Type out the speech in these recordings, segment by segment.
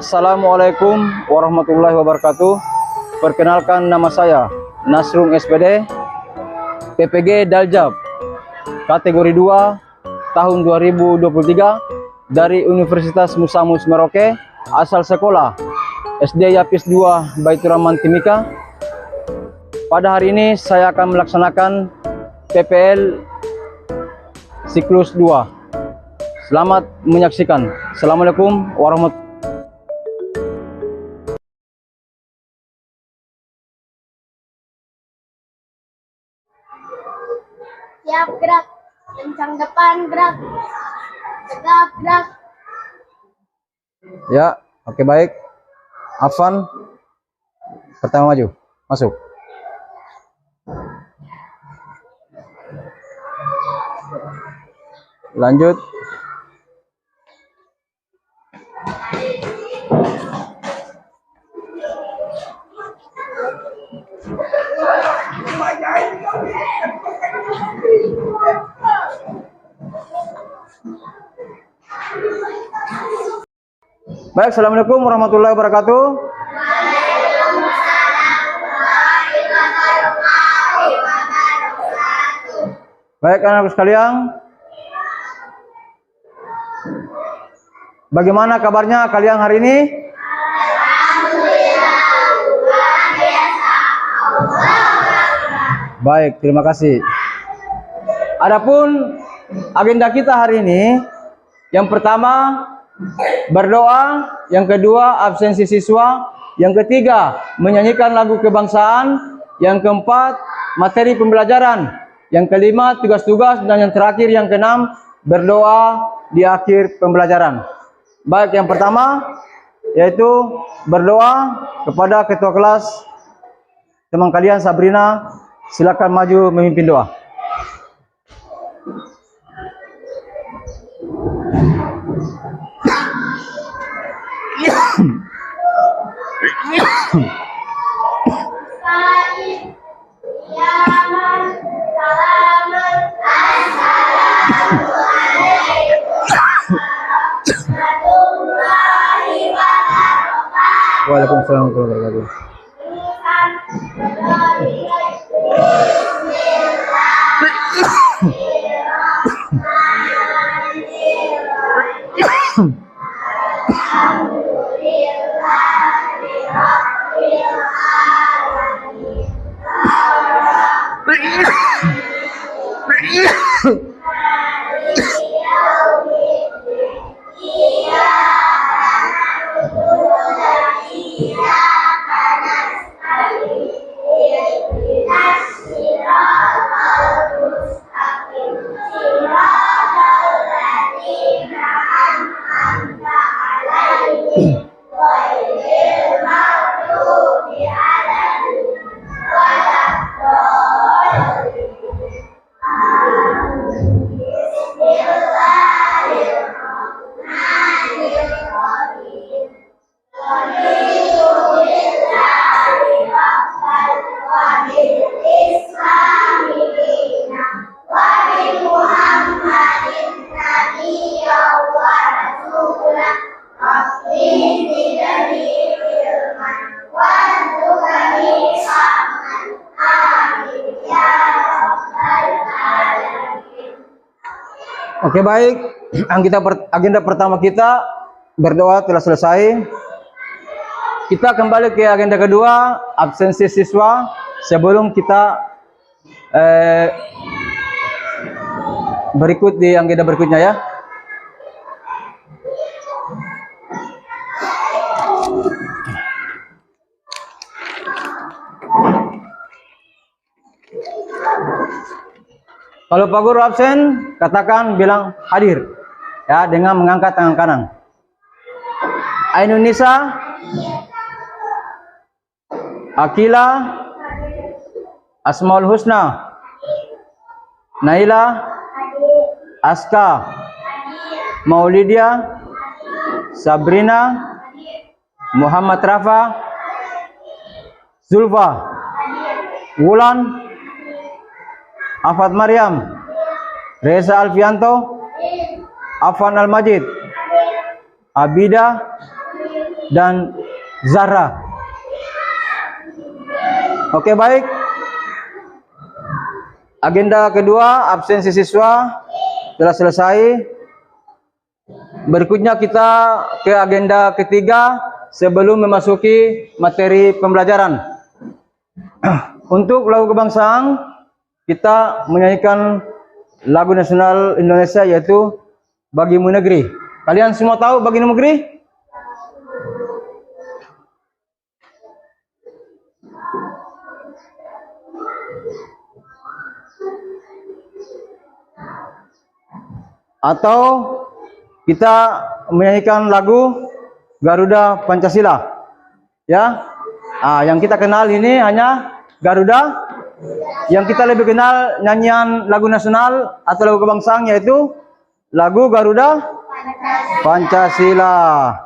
Assalamualaikum warahmatullahi wabarakatuh. Perkenalkan, nama saya Nasrung SPD, PPG Daljab, kategori 2 tahun 2023 dari Universitas Musa Mus Merauke, asal sekolah SD Yapis 2 Baitur Rahman Timika. Pada hari ini saya akan melaksanakan PPL siklus 2. Selamat menyaksikan. Assalamualaikum warahmatullahi wabarakatuh. Siap, gerak. Kencang depan, gerak. Tegap, gerak. Ya, oke, baik. Afan, pertama maju, masuk. Lanjut. Baik, assalamualaikum warahmatullahi wabarakatuh. Baik, anak-anak sekalian, bagaimana kabarnya kalian hari ini? Baik, terima kasih. Adapun agenda kita hari ini, yang pertama berdoa, yang kedua absensi siswa, yang ketiga menyanyikan lagu kebangsaan, yang keempat materi pembelajaran, yang kelima tugas-tugas, dan yang terakhir yang keenam berdoa di akhir pembelajaran. Baik, yang pertama yaitu berdoa kepada ketua kelas teman kalian Sabrina. Silakan maju memimpin doa. Waalaikumsalam warahmatullahi wabarakatuh. Oke, baik. Agenda pertama kita berdoa telah selesai. Kita kembali ke agenda kedua, absensi siswa. Sebelum kita berikut di agenda berikutnya ya. Kalau Pak Guru absen, katakan bilang hadir ya dengan mengangkat tangan kanan. Ainun Nisa, Akila, Asmaul Husna, Naila, Aska, Maulidia, Sabrina, Muhammad Rafa, Zulfa, Wulan, Afat Maryam, Reza Alfianto, Afan Al-Majid, Abida, dan Zahra. Oke, baik. Agenda kedua, absensi siswa telah selesai. Berikutnya kita ke agenda ketiga sebelum memasuki materi pembelajaran. Untuk lagu kebangsaan, kita menyanyikan lagu nasional Indonesia yaitu Bagimu Negeri. Kalian semua tahu Bagimu Negeri? Atau kita menyanyikan lagu Garuda Pancasila. Ya. Yang kita kenal ini hanya Garuda. Yang kita lebih kenal nyanyian lagu nasional atau lagu kebangsaan yaitu lagu Garuda Pancasila.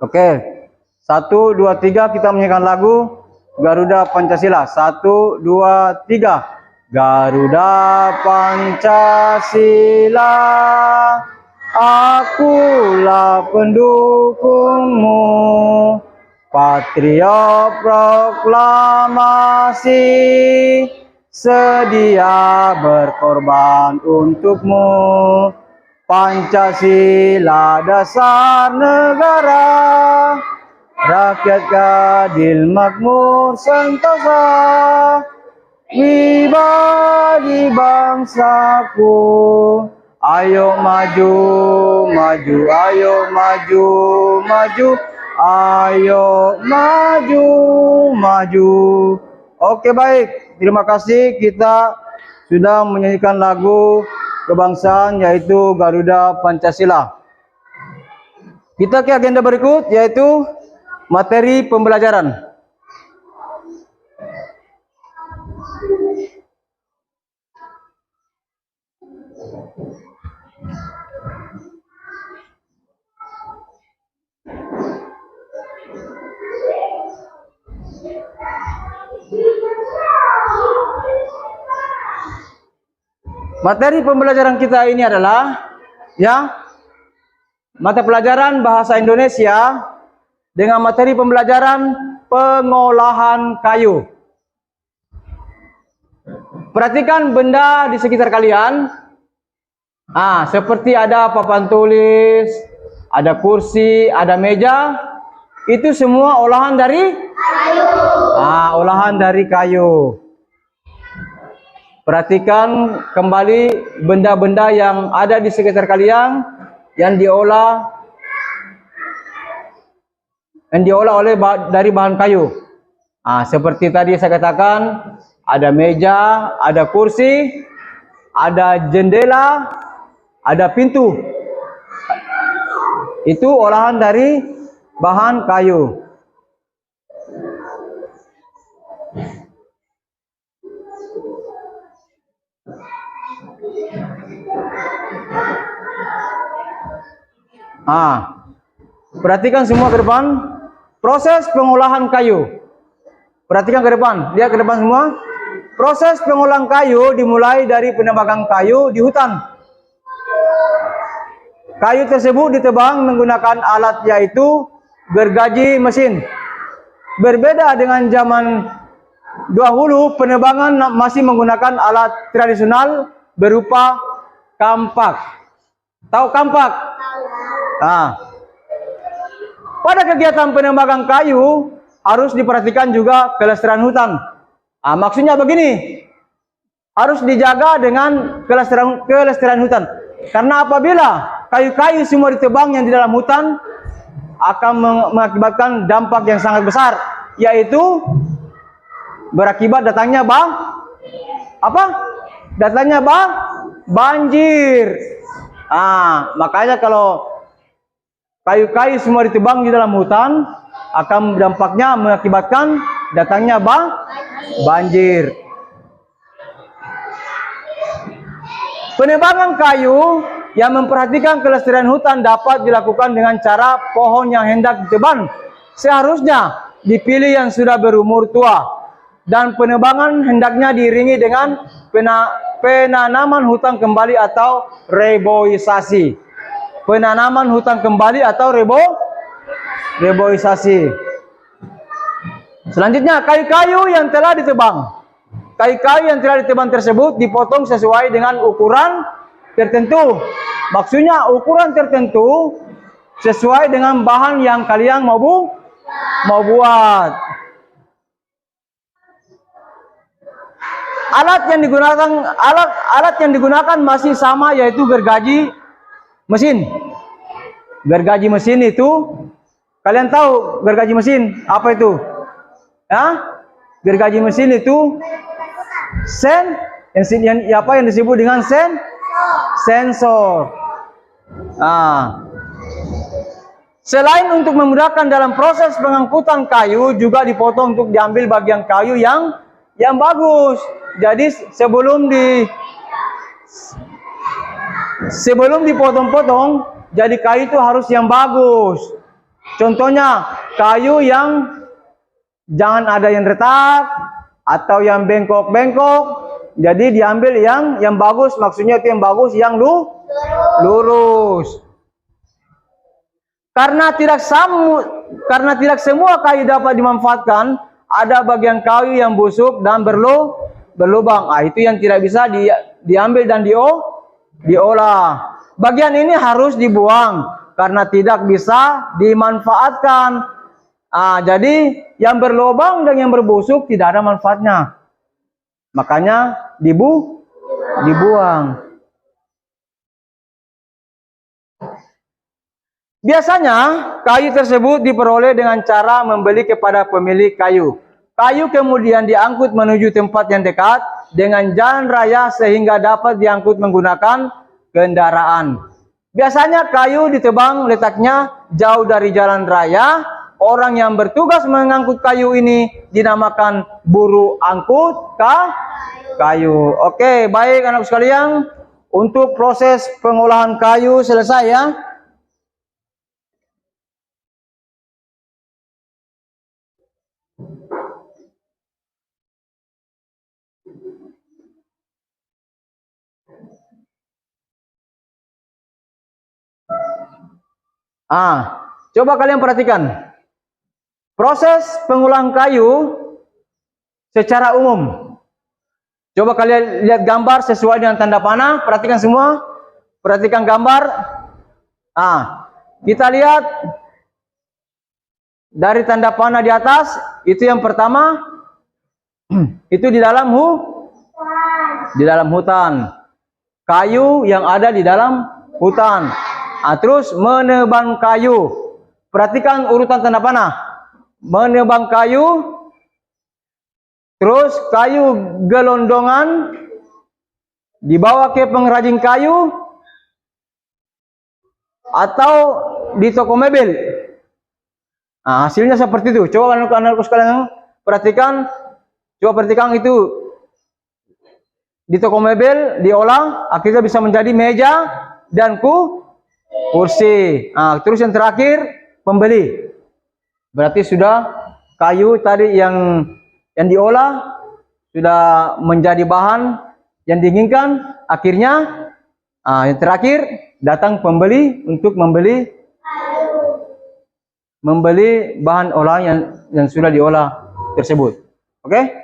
Oke, 1, 2, 3 kita menyanyikan lagu Garuda Pancasila. 1, 2, 3. Garuda Pancasila, akulah pendukungmu. Patriot proklamasi, sedia berkorban untukmu. Pancasila dasar negara, rakyat adil makmur sentosa, wibadi bangsaku. Ayo maju, maju, ayo maju, maju, ayo maju, maju. Oke, baik, terima kasih. Kita sudah menyanyikan lagu kebangsaan yaitu Garuda Pancasila. Kita ke agenda berikut yaitu materi pembelajaran. Materi pembelajaran kita ini adalah mata pelajaran bahasa Indonesia dengan materi pembelajaran pengolahan kayu. Perhatikan benda di sekitar kalian. Seperti ada papan tulis, ada kursi, ada meja. Itu semua olahan dari kayu. Olahan dari kayu. Perhatikan kembali benda-benda yang ada di sekitar kalian yang diolah dari bahan kayu. Seperti tadi saya katakan, ada meja, ada kursi, ada jendela, ada pintu. Itu olahan dari bahan kayu. Perhatikan semua ke depan. Proses pengolahan kayu. Perhatikan ke depan. Lihat ke depan semua. Proses pengolahan kayu dimulai dari penebangan kayu di hutan. Kayu tersebut ditebang menggunakan alat yaitu gergaji mesin. Berbeda dengan zaman dahulu, penebangan masih menggunakan alat tradisional berupa kampak. Tahu kampak? Pada kegiatan penebangan kayu harus diperhatikan juga kelestarian hutan. Maksudnya begini, harus dijaga dengan kelestarian hutan. Karena apabila kayu-kayu semua ditebang yang di dalam hutan akan mengakibatkan dampak yang sangat besar, yaitu berakibat datangnya banjir. Makanya kalau kayu-kayu semua ditebang di dalam hutan, akan dampaknya mengakibatkan datangnya banjir. Penebangan kayu yang memperhatikan kelestarian hutan dapat dilakukan dengan cara pohon yang hendak ditebang seharusnya dipilih yang sudah berumur tua, dan penebangan hendaknya diiringi dengan penanaman hutan kembali atau reboisasi. Penanaman hutan kembali atau reboisasi. Selanjutnya, kayu-kayu yang telah ditebang. Kayu-kayu yang telah ditebang tersebut dipotong sesuai dengan ukuran tertentu. Maksudnya ukuran tertentu sesuai dengan bahan yang kalian mau buat. Alat yang digunakan masih sama, yaitu gergaji mesin. Gergaji mesin itu, kalian tahu gergaji mesin apa itu? Ya? Gergaji mesin itu yang disebut dengan sensor. Nah, selain untuk memudahkan dalam proses pengangkutan kayu, juga dipotong untuk diambil bagian kayu yang bagus. Jadi sebelum dipotong-potong, jadi kayu itu harus yang bagus. Contohnya kayu yang jangan ada yang retak atau yang bengkok-bengkok. Jadi diambil yang bagus, maksudnya itu yang bagus, yang lurus. Karena tidak semua kayu dapat dimanfaatkan, ada bagian kayu yang busuk dan berlubang. Itu yang tidak bisa diambil dan diolah. Bagian ini harus dibuang karena tidak bisa dimanfaatkan. Jadi yang berlubang dan yang berbusuk tidak ada manfaatnya. Makanya dibuang. Biasanya kayu tersebut diperoleh dengan cara membeli kepada pemilik kayu. Kayu kemudian diangkut menuju tempat yang dekat dengan jalan raya sehingga dapat diangkut menggunakan kendaraan. Biasanya kayu ditebang letaknya jauh dari jalan raya. Orang yang bertugas mengangkut kayu ini dinamakan buruh angkut kayu. Oke, baik anak sekalian. Untuk proses pengolahan kayu selesai ya. Coba kalian perhatikan. Proses pengolahan kayu secara umum. Coba kalian lihat gambar sesuai dengan tanda panah. Perhatikan semua. Perhatikan gambar. Kita lihat dari tanda panah di atas. Itu yang pertama. Itu di dalam hutan. Kayu yang ada di dalam hutan. Terus menebang kayu. Perhatikan urutan tanda panah. Menebang kayu, terus kayu gelondongan dibawa ke pengrajin kayu atau di toko mebel. Hasilnya seperti itu. Coba anak-anak sekalian perhatikan. Coba perhatikan itu di toko mebel diolah, akhirnya bisa menjadi meja dan kursi. Terus yang terakhir pembeli. Berarti sudah kayu tadi yang diolah sudah menjadi bahan yang diinginkan. Akhirnya yang terakhir datang pembeli untuk membeli bahan olahan yang sudah diolah tersebut. Oke?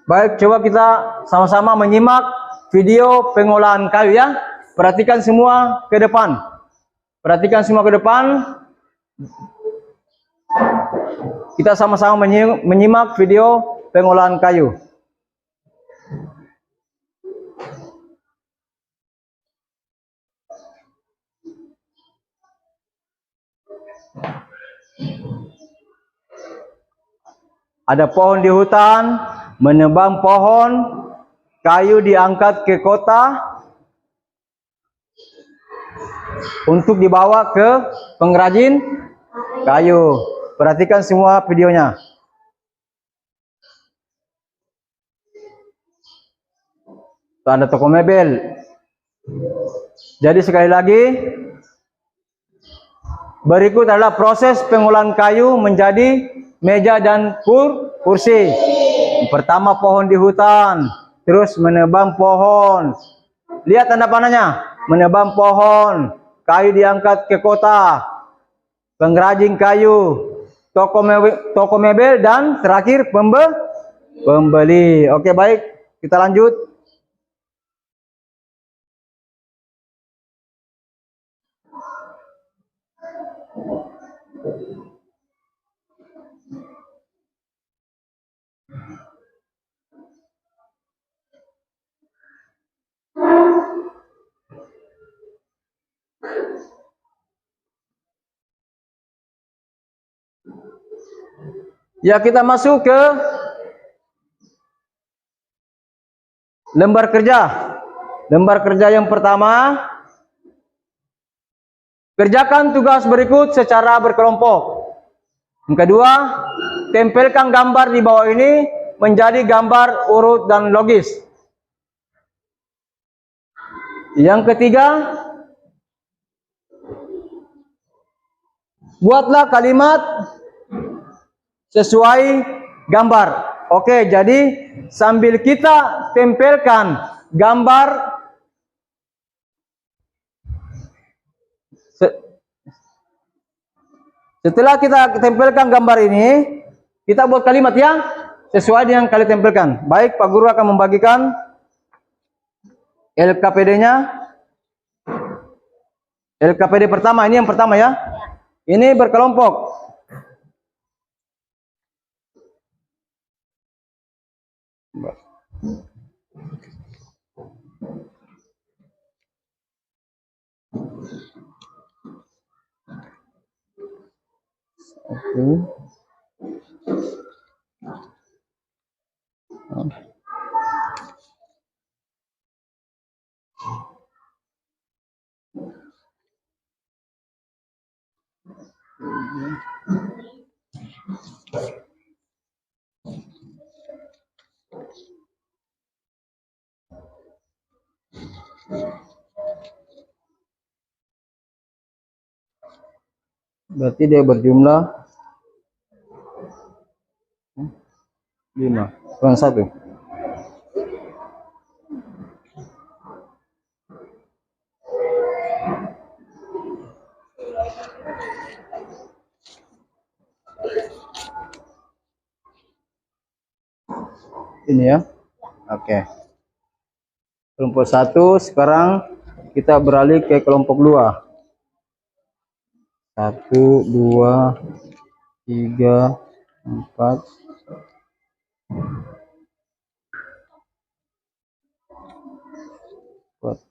Baik, coba kita sama-sama menyimak video pengolahan kayu ya. Perhatikan semua ke depan. Perhatikan semua ke depan. Kita sama-sama menyimak video pengolahan kayu. Ada pohon di hutan, menebang pohon, kayu diangkat ke kota untuk dibawa ke pengrajin kayu. Perhatikan semua videonya. Tuh, ada toko mebel. Jadi sekali lagi, berikut adalah proses pengolahan kayu menjadi meja dan kursi. Pertama pohon di hutan, terus menebang pohon. Lihat tanda panahnya, menebang pohon, kayu diangkat ke kota, pengrajin kayu, toko mebel, dan terakhir pembeli. Oke, baik, kita lanjut. Ya, kita masuk ke lembar kerja. Lembar kerja yang pertama, kerjakan tugas berikut secara berkelompok. Yang kedua, tempelkan gambar di bawah ini menjadi gambar urut dan logis. Yang ketiga, buatlah kalimat sesuai gambar. Oke, jadi sambil kita tempelkan gambar, setelah kita tempelkan gambar ini, kita buat kalimat ya sesuai dengan kalian tempelkan. Baik, Pak Guru akan membagikan LKPD-nya. LKPD pertama, ini yang pertama ya. Ini berkelompok. Berarti dia berjumlah 5 kurang 1. Ini ya. Oke. Kelompok 1, sekarang kita beralih ke kelompok 2. 1, 2, 3, 4,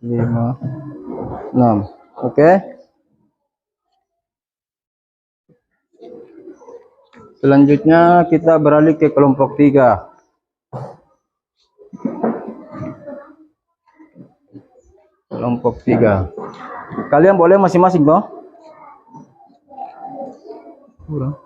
5, 6. Oke. Selanjutnya kita beralih ke kelompok 3. Kelompok 3. Kalian boleh masing-masing toh? Kurang.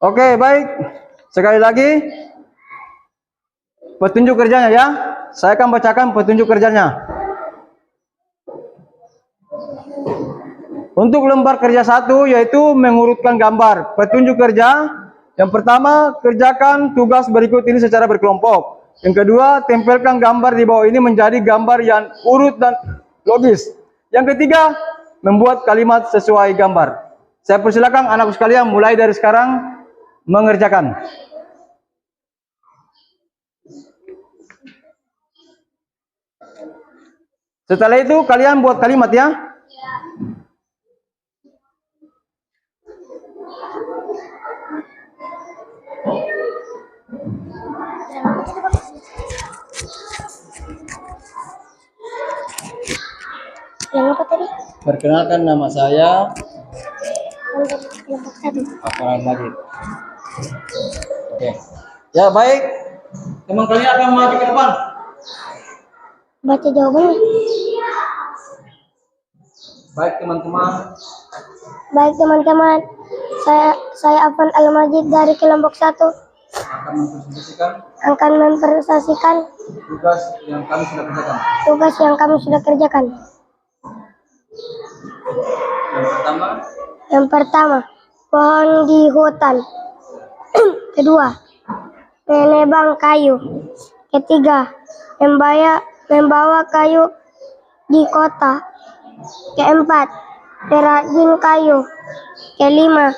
Oke, baik. Sekali lagi petunjuk kerjanya ya. Saya akan bacakan petunjuk kerjanya. Untuk lembar kerja 1 yaitu mengurutkan gambar. Petunjuk kerja. Yang pertama, kerjakan tugas berikut ini secara berkelompok. Yang kedua, tempelkan gambar di bawah ini menjadi gambar yang urut dan logis. Yang ketiga, membuat kalimat sesuai gambar. Saya persilakan anakku sekalian mulai dari sekarang mengerjakan. Setelah itu kalian buat kalimat ya. Yang apa tadi? Perkenalkan, nama saya Kelompok 1. Afan Majid. Oke. Ya, baik. Teman kalian akan maju ke depan. Baca jawabannya. Baik, teman-teman. Baik teman-teman, saya Afan Al-Majid dari kelompok 1 Akan mempresentasikan akan mempresentasikan tugas yang kami sudah kerjakan. tugas yang kami sudah kerjakan. Yang pertama, Pohon di hutan. Kedua, menebang kayu. Ketiga, membawa kayu di kota. Keempat, perajin kayu. Kelima,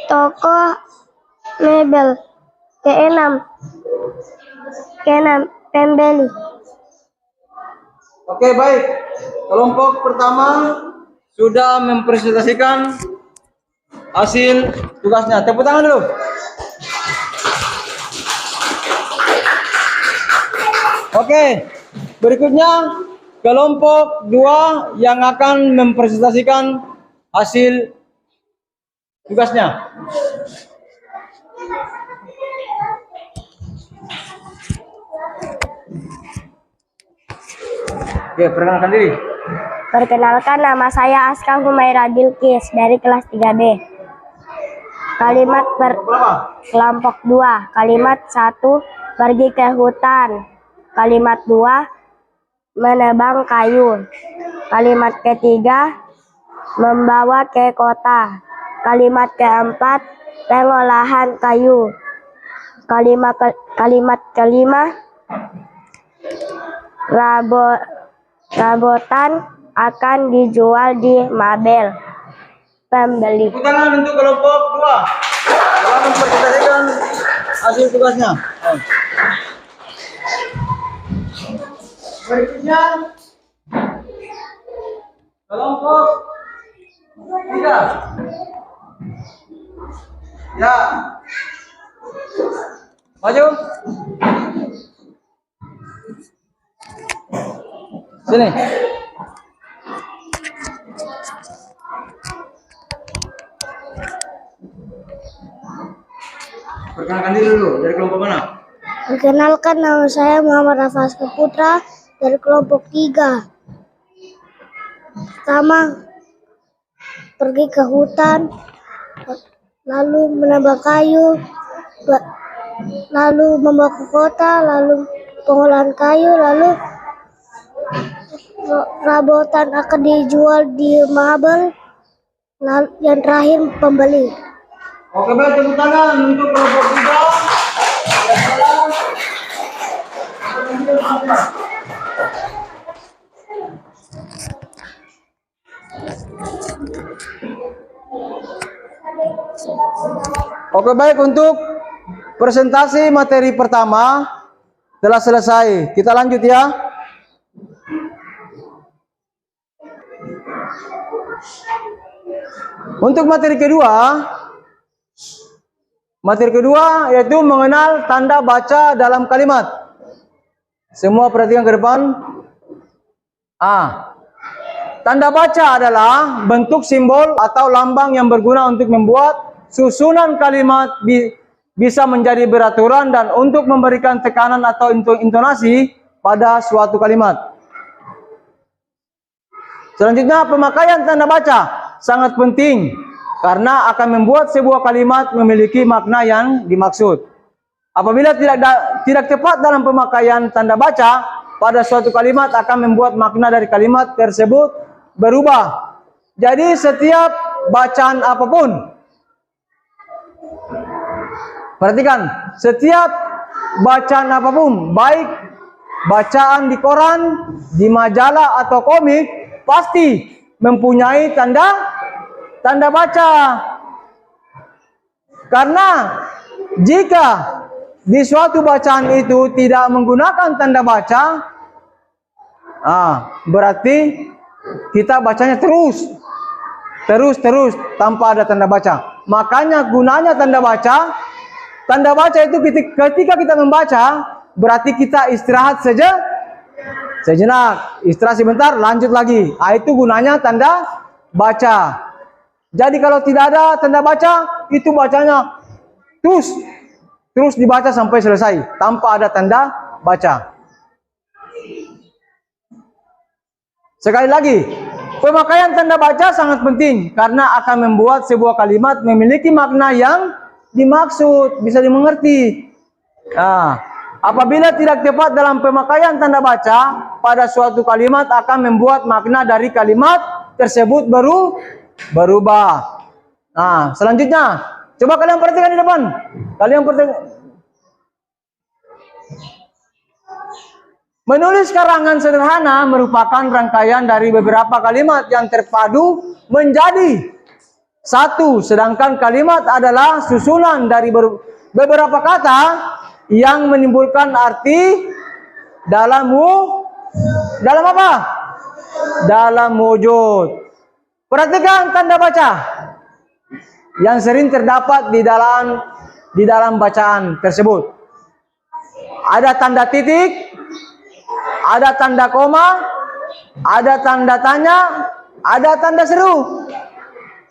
toko mebel. Keenam, pembeli. oke, baik. Kelompok pertama sudah mempresentasikan hasil tugasnya. Tepuk tangan dulu. Oke, berikutnya kelompok 2 yang akan mempresentasikan hasil tugasnya. Oke, perkenalkan diri. Perkenalkan, nama saya Aska Humaira Bilkis dari kelas 3B. Kalimat kelompok 2. Kalimat 1, pergi ke hutan. Kalimat 2, menebang kayu. Kalimat ketiga, membawa ke kota. Kalimat keempat, pengolahan kayu. Kalimat kelima, rabotan akan dijual di mabel pembeli. Tepuk tangan untuk kelompok 2 telah mempresentasikan hasil tugasnya. Berikutnya kelompok 3. Ya, maju. Sini. Perkenalkan diri dulu, dari kelompok mana? Perkenalkan, nama saya Muhammad Rafas Putra dari kelompok 3. Pertama, pergi ke hutan, lalu menambang kayu, lalu membawa ke kota, lalu pengolahan kayu, lalu rabotan akan dijual di mabel, lalu yang terakhir pembeli. Oke, baik, tepuk tangan untuk kelompok 3. Oke, baik, untuk presentasi materi pertama telah selesai. Kita lanjut ya. Untuk materi kedua yaitu mengenal tanda baca dalam kalimat. Semua perhatikan ke depan. Tanda baca adalah bentuk simbol atau lambang yang berguna untuk membuat susunan kalimat bisa menjadi beraturan dan untuk memberikan tekanan atau intonasi pada suatu kalimat. Selanjutnya, pemakaian tanda baca sangat penting karena akan membuat sebuah kalimat memiliki makna yang dimaksud. Apabila tidak tepat dalam pemakaian tanda baca pada suatu kalimat akan membuat makna dari kalimat tersebut berubah Jadi setiap bacaan apapun, perhatikan, setiap bacaan apapun, baik bacaan di koran, di majalah atau komik, pasti mempunyai tanda baca. Karena jika di suatu bacaan itu tidak menggunakan tanda baca, berarti kita bacanya terus tanpa ada tanda baca. Makanya gunanya tanda baca. Tanda baca itu ketika kita membaca, berarti kita istirahat sejenak, istirahat sebentar, lanjut lagi. Itu gunanya tanda baca. Jadi kalau tidak ada tanda baca, itu bacanya terus dibaca sampai selesai tanpa ada tanda baca. Sekali lagi, pemakaian tanda baca sangat penting karena akan membuat sebuah kalimat memiliki makna yang dimaksud, bisa dimengerti. Apabila tidak tepat dalam pemakaian tanda baca pada suatu kalimat, akan membuat makna dari kalimat tersebut berubah. Selanjutnya, coba kalian perhatikan di depan. Kalian perhatikan. Menulis karangan sederhana merupakan rangkaian dari beberapa kalimat yang terpadu menjadi satu, sedangkan kalimat adalah susunan dari beberapa kata yang menimbulkan arti dalam apa? Dalam wujud. Perhatikan tanda baca yang sering terdapat di dalam bacaan tersebut. Ada tanda titik, ada tanda koma, ada tanda tanya, ada tanda seru.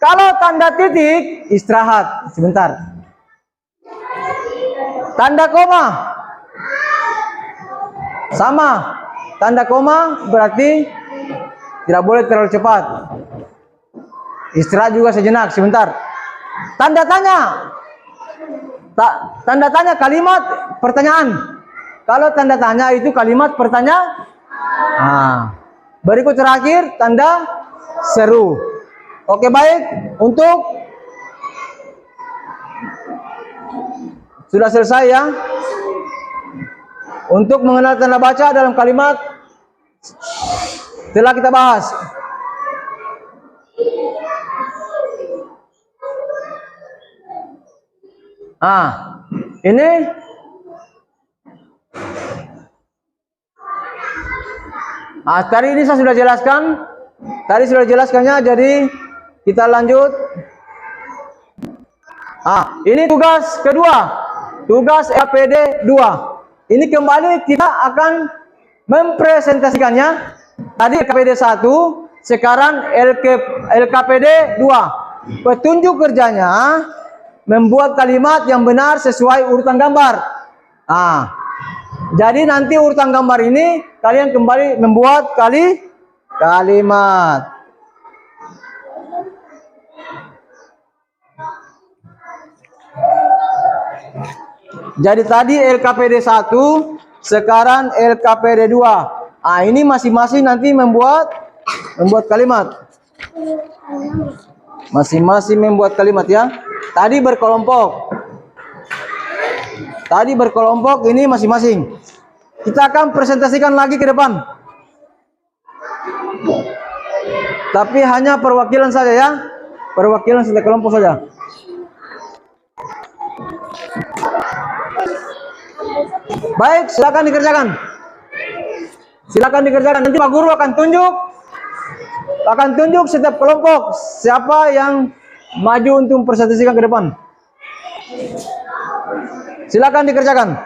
Kalau tanda titik, istirahat sebentar. Tanda koma, sama. Tanda koma berarti tidak boleh terlalu cepat. Istirahat juga sejenak, sebentar. Tanda tanya, tanda tanya kalimat pertanyaan. Kalau tanda tanya itu kalimat pertanyaan. Berikut terakhir tanda seru. Oke, baik. Untuk sudah selesai ya. Untuk mengenal tanda baca dalam kalimat telah kita bahas. Ini tadi ini saya sudah jelaskan. Tadi sudah jelaskannya, jadi kita lanjut. Ini tugas kedua. Tugas LKPD 2. Ini kembali kita akan mempresentasikannya. Tadi LKPD 1, sekarang LKPD 2. Petunjuk kerjanya membuat kalimat yang benar sesuai urutan gambar. Jadi nanti urutan gambar ini kalian kembali membuat kalimat. Jadi tadi LKPD 1, sekarang LKPD 2. Ini masing-masing nanti membuat kalimat. Masing-masing membuat kalimat ya. Tadi berkelompok. Ini masing-masing. Kita akan presentasikan lagi ke depan. Tapi hanya perwakilan saja ya. Perwakilan setiap kelompok saja. Baik, silakan dikerjakan. Nanti Pak Guru akan tunjuk setiap kelompok siapa yang maju untuk presentasikan ke depan. Silakan dikerjakan.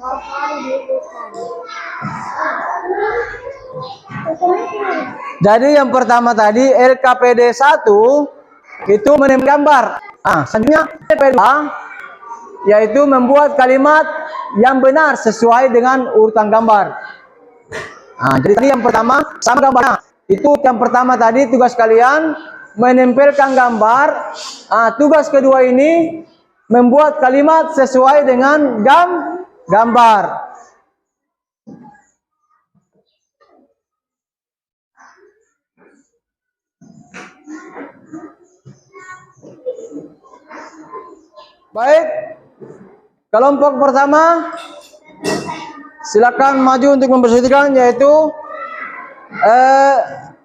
pohon di hutan. Jadi yang pertama tadi LKPD 1 itu menempel gambar. Selanjutnya LKPD 2 yaitu membuat kalimat yang benar sesuai dengan urutan gambar. Jadi tadi yang pertama sama gambarnya. Itu yang pertama tadi tugas kalian menempelkan gambar. Tugas kedua ini membuat kalimat sesuai dengan gambar. Baik, kelompok pertama silakan maju untuk mempersembahkan, yaitu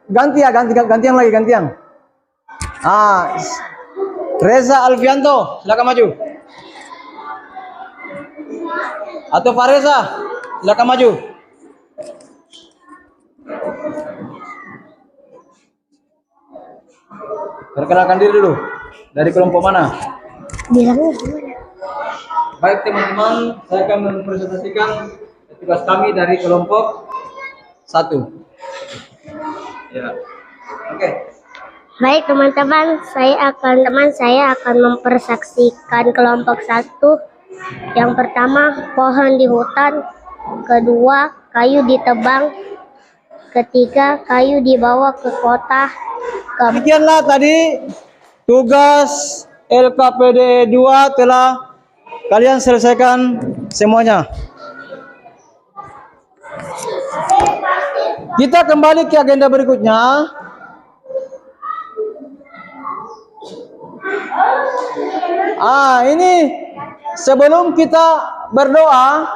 gantian lagi. Reza Alfianto, silakan maju. Atau Fareza, silakan maju. Perkenalkan diri dulu. Dari kelompok mana? Bilangnya gimana? Baik teman-teman, saya akan mempresentasikan tugas kami dari kelompok 1. Ya. Oke. Baik teman-teman, saya akan mempersaksikan kelompok 1. Yang pertama, pohon di hutan. Kedua, kayu ditebang. Ketiga, kayu dibawa ke kota. Demikianlah tadi tugas LKPD 2 telah kalian selesaikan semuanya. Kita kembali ke agenda berikutnya. Ini sebelum kita berdoa,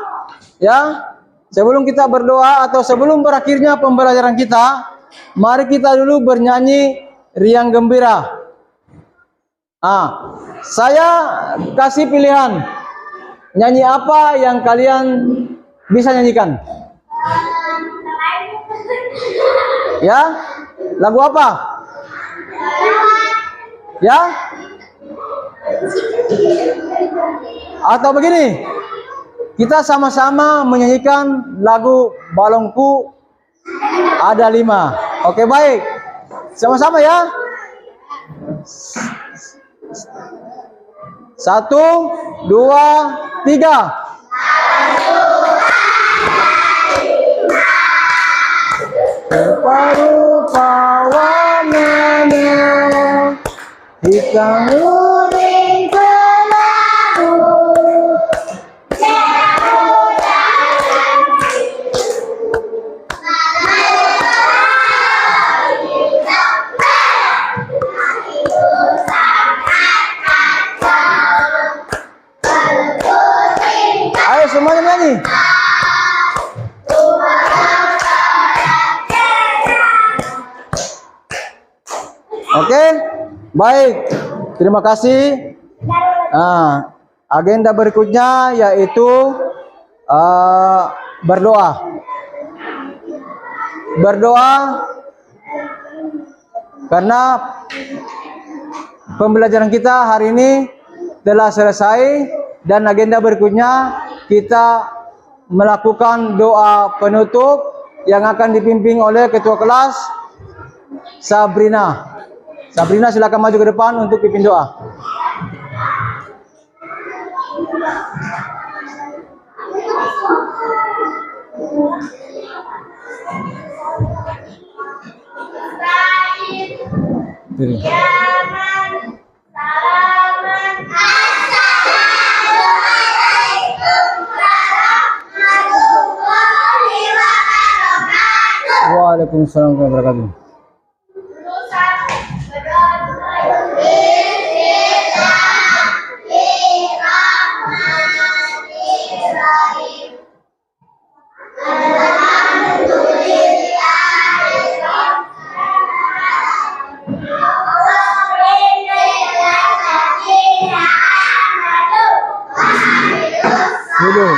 ya, sebelum kita berdoa atau sebelum berakhirnya pembelajaran kita, mari kita dulu bernyanyi riang gembira. Saya kasih pilihan, nyanyi apa yang kalian bisa nyanyikan? Ya, lagu apa? Ya? Atau begini, kita sama-sama menyanyikan lagu Balongku Ada 5. Oke, baik. Sama-sama ya. 1, 2, 3. Rupa-rupa warnanya hitam kuning kelabu. Ayo semuanya nyanyi. Oke, baik. Terima kasih. Agenda berikutnya yaitu berdoa. Berdoa karena pembelajaran kita hari ini telah selesai dan agenda berikutnya kita melakukan doa penutup yang akan dipimpin oleh ketua kelas Sabrina. Sabrina, silakan maju ke depan untuk pimpin doa. Waalaikumsalam warahmatullahi wabarakatuh. Dulu.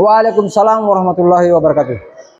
Waalaikumsalam warahmatullahi wabarakatuh.